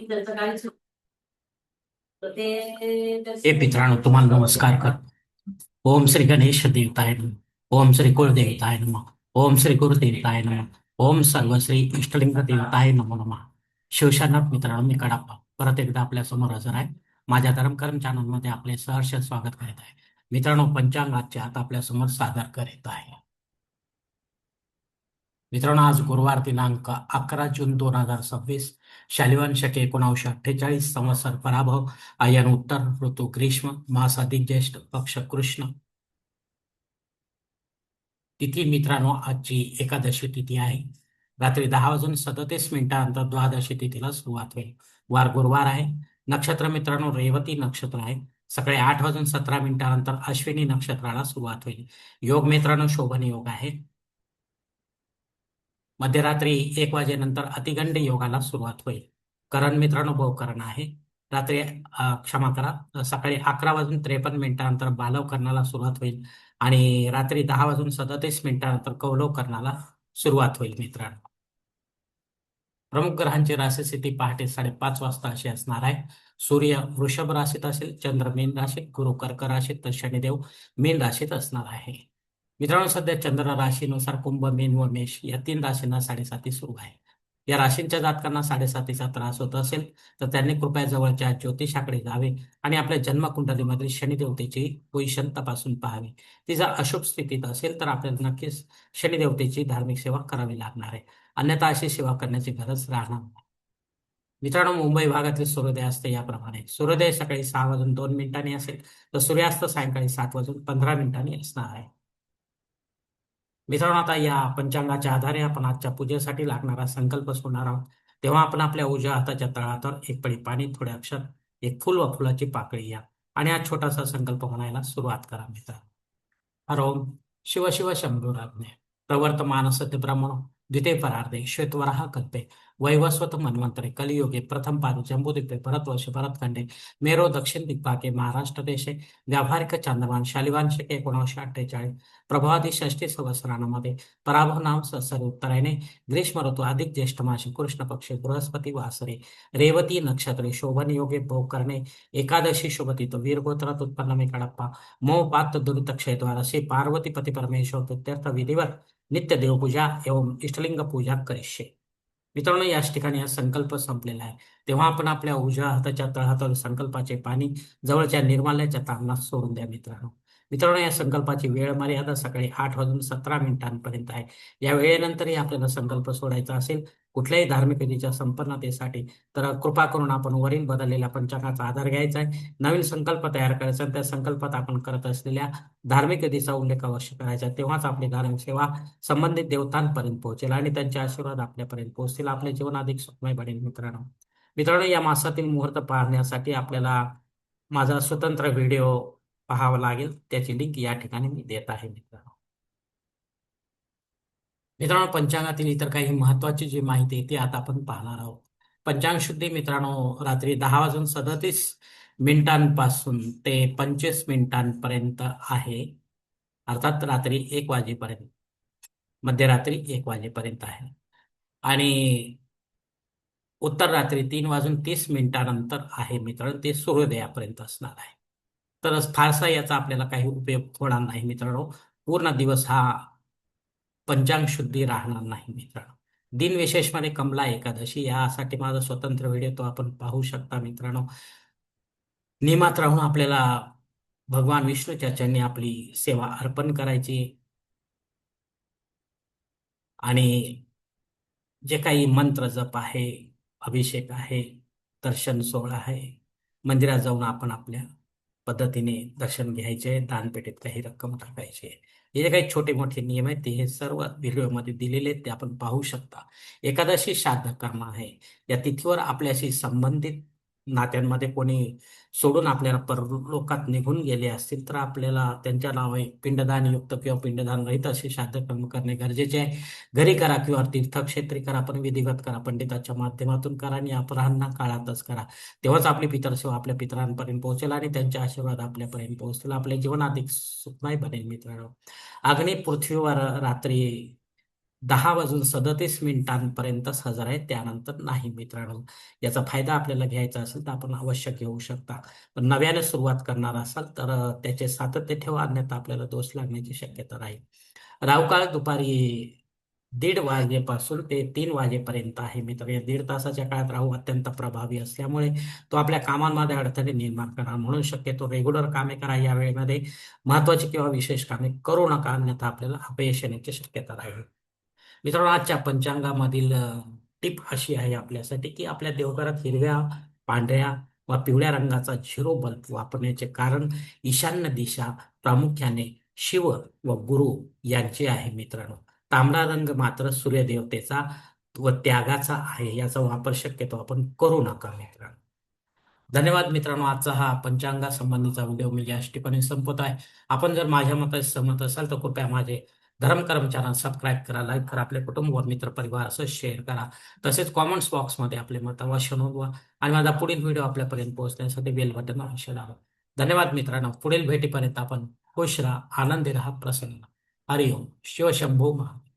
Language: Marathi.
हे मित्रांनो, तुम्हाला नमस्कार कर. ओम श्री गणेश देवताय नमः. ओम श्री कुलदेवताय नमः. ओम श्री गुरुदेवताय नमः. ओम सर्वश्री इष्टलिंग देवताय नमो नमः. शिवशरणक मित्रांनो, मी कडाप्पा परत एकदा आपल्या समोर हजर आहे. माझ्या धर्मकर्म चॅनलमध्ये आपले सहर्ष स्वागत करीत आहे. मित्रांनो, पंचांगाचे आता आपल्या समोर सादर करीत आहे. मित्रांनो, आज गुरुवार दिनांक 11 जून 2026, शालिवान शके 1948, संवत्सर पराभव, आयन उत्तर, ऋतू ग्रीष्म, मास अधिक ज्येष्ठ, पक्ष कृष्ण. तिथी मित्रांनो, आजची एकादशी तिथी आहे. रात्री 10 वाजून 37 मिनिटानंतर द्वादशी तिथीला सुरुवात होईल. वार गुरुवार आहे. नक्षत्र मित्रांनो, रेवती नक्षत्र आहे. सकाळी 8 वाजून 17 मिनिटानंतर अश्विनी नक्षत्राला सुरुवात होईल. योग मित्रांनो, शोभन योग आहे. मध्यरात्री 1 वाजेनंतर अतिगंड योगाला सुरुवात होईल. करण मित्रांनो, भवकरण आहे. रात्री क्षमा करा, सकाळी 11 वाजून 53 मिनिटानंतर बालव करणाला सुरुवात होईल आणि रात्री 10 वाजून 37 मिनिटानंतर कौलव करणाला सुरुवात होईल. मित्रांनो, प्रमुख ग्रहांची राशीस्थिती पहाटे 5:30 वाजता अशी असणार आहे. सूर्य वृषभ राशीत असेल, चंद्र मीन राशीत, गुरु कर्क राशीत, तर शनिदेव मीन राशीत असणार आहे. मित्रांनो, सध्या चंद्र राशीनुसार कुंभ, मीन व मेष या 3 राशींना 7.5 सुरू आहे. या राशींच्या जातकांना 7.5चा त्रास होत असेल तर त्यांनी कृपया जवळच्या ज्योतिषाकडे जावे आणि आपल्या जन्मकुंडलीमधील शनिदेवतेची पोझिशन तपासून पाहावी. ती जर अशुभ स्थितीत असेल तर आपल्याला नक्कीच शनिदेवतेची धार्मिक सेवा करावी लागणार आहे. अन्यथा अशी सेवा करण्याची गरज राहणार नाही. मित्रांनो, मुंबई भागातील सूर्योदय असते याप्रमाणे. सूर्योदय सकाळी 6 वाजून 2 मिनिटांनी असेल तर सूर्यास्त सायंकाळी 7 वाजून 15 मिनिटांनी असणार आहे. मित्रांनो, आता या पंचांगाच्या आधारे आपण आजच्या पूजेसाठी लागणारा संकल्प सोडणार आहोत. तेव्हा आपण आपल्या उजव्या हाताच्या तळहातावर एक पळी पाणी, थोडे अक्षर, एक फुल व फुलाची पाकळी या आणि हा छोटासा संकल्प म्हणायला सुरुवात करा. मित्रांनो, हरोम शिव शिव शंभुराज्ञे प्रवर्तमान सत्य ब्रह्मणो द्वितीय परार्धे श्वेतवराह कल्पे वैवस्वत मन्वंतरे कलियुगे प्रथम पाद जम्बूद्वीपे भरतवर्ष भरतखंडे मेरो दक्षिण दिग्भागे महाराष्ट्र देशे व्यावहारिक चांद्रमान शालिवान शके 1948 प्रभावादी षष्टी संवत्सरामध्ये पराभव नाम संवत्सर उत्तरायणे ग्रीष्म ऋतू अधिक ज्येष्ठ मासी कृष्ण पक्षे बृहस्पती वासरे रेवती नक्षत्रे शोभन योगे भोकरणे एकादशी शुभतिथ वीरगोत्रात उत्पन्न मी कडाप्पा मोह पात दुरित क्षेत्र श्री पार्वती पती परमेश्वर प्रत्यर्थ विधिवर नित्य देवपूजा एवं इष्टलिंग पूजा करिष्ये. मित्रांनो, याच ठिकाणी हा संकल्प संपलेला आहे. तेव्हा आपण आपल्या उजव्या हाताच्या तळहातावर संकल्पाचे पाणी जवळच्या निर्माल्याच्या तांगणात सोडून द्या. मित्रांनो, या संकल्पाची वेळ मर्यादा सकाळी 8 वाजून 17 मिनिटांपर्यंत आहे. या वेळेनंतरही आपल्याला संकल्प सोडायचा असेल कुठल्याही धार्मिक विधीच्या संपन्नतेसाठी तर कृपा करून आपण वरील बदललेल्या पंचांगाचा आधार घ्यायचा आहे. नवीन संकल्प तयार करायचा आणि त्या संकल्पात आपण करत असलेल्या धार्मिक विधीचा उल्लेख अवश्य करायचा. तेव्हाच आपली धार्मिक सेवा संबंधित देवतांपर्यंत पोहोचेल आणि त्यांचे आशीर्वाद आपल्यापर्यंत पोहोचतील. आपले जीवन अधिक सुखमय बनेल. मित्रांनो मित्रांनो या मासातील मुहूर्त पाहण्यासाठी आपल्याला माझा स्वतंत्र व्हिडिओ पाहावा लागेल. त्याची लिंक या ठिकाणी मी देत आहे. मित्रांनो, पंचांगातील इतर काही महत्वाची जी माहिती आहे ती आता आपण पाहणार आहोत. पंचांग शुद्धी मित्रांनो, रात्री 10 वाजून 37 मिनिटांपासून ते 25 मिनिटांपर्यंत आहे. अर्थात रात्री 1 वाजेपर्यंत, मध्यरात्री 1 वाजेपर्यंत आहे आणि उत्तर रात्री 3 वाजून 30 मिनिटानंतर आहे. मित्रांनो, ते सूर्योदयापर्यंत असणार आहे. तर फारसा याचा आपल्याला काही उपयोग होणार नाही. मित्रांनो, पूर्ण दिवस हा पंचांग शुद्धी राहणार नाही. मित्रांनो, दिनविशेषमध्ये कमला एकादशी यासाठी माझा स्वतंत्र व्हिडिओ तो आपण पाहू शकता. मित्रांनो, नियमात राहून आपल्याला भगवान विष्णूच्या चरणी आपली सेवा अर्पण करायची आणि जे काही मंत्र जप आहे, अभिषेक आहे, दर्शन सोहळा आहे, मंदिरात जाऊन आपण आपल्या पद्धतीने दर्शन घ्यायचे, दानपेटीत काही रक्कम टाकायची. हे जे काही छोटे मोठे नियम आहेत ते हे सर्व व्हिडिओमध्ये दिलेले आहेत, ते आपण पाहू शकता. एकादशी श्राद्ध कर्म आहे. या तिथीवर आपल्याशी संबंधित नात्यांमध्ये कोणी सोडून आपल्याला परलोकात निघून गेले असतील तर आपल्याला त्यांच्या नावे पिंडदान युक्त किंवा पिंडदान रहित असे श्राद्ध कर्म करणे गरजेचे आहे. घरी करा किंवा तीर्थक्षेत्री करा, पण विधिवत करा, पंडिताच्या माध्यमातून करा आणि अपराह्न काळातच करा. तेव्हाच आपली पितरसेवा आपल्या पितरांपर्यंत पोहोचेल आणि त्यांचे आशीर्वाद आपल्यापर्यंत पोहोचतील. आपले जीवन अधिक सुखमय बनेल. मित्रांनो, अग्नी पृथ्वीवर रात्री 10:37 हजर आहे, त्यानंतर नाही मित्रांनो. याचा फायदा आपल्याला घ्यायचा असेल तर आपण अवश्य घेऊ शकता. पण नव्याने सुरुवात करणार असाल तर त्याचे सातत्य ठेवा, अन्यथा आपल्याला दोष लागण्याची शक्यता राहील. राहुकाळ दुपारी 1:30 वाजेपासून ते 3 वाजेपर्यंत आहे मित्र. या 1.5 तासाच्या काळात राहू अत्यंत प्रभावी असल्यामुळे तो आपल्या कामांमध्ये अडथळे निर्माण करणार. म्हणून शक्यतो रेग्युलर कामे करा. या वेळेमध्ये महत्वाची किंवा विशेष कामे करू नका, अन्यथा आपल्याला अपयश येण्याची शक्यता राहील. मित्रांनो, आजच्या पंचांगामधील टिप अशी आहे आपल्यासाठी, की आपल्या देवघरात हिरव्या, पांढऱ्या व पिवळ्या रंगाचा झिरो बल्ब वापरण्याचे कारण ईशान्य दिशा प्रामुख्याने शिव व गुरु यांची आहे मित्रांनो. तांबडा रंग मात्र सूर्यदेवतेचा व त्यागाचा आहे. याचा वापर शक्यतो आपण करू नका मित्रांनो. धन्यवाद मित्रांनो. आजचा हा पंचांगा संबंधीचा व्हिडिओ मी याच ठिकाणी संपवत आहे. आपण जर माझ्या मताशी सहमत असाल तर कृपया माझे धर्मकर्म चॅनल सबस्क्राईब करा, लाईक करा, आपले कुटुंब व मित्र परिवार असं शेअर करा. तसेच कॉमेंट्स बॉक्समध्ये आपले मत अवश्य नोंदवा आणि माझा पुढील व्हिडिओ आपल्यापर्यंत पोहोचण्यासाठी बेल बटन अवश्य दाबा. धन्यवाद मित्रांनो. पुढील भेटीपर्यंत आपण खुश राहा, आनंदी राहा, प्रसन्न. हरिओम. शिवशंभो महादेव.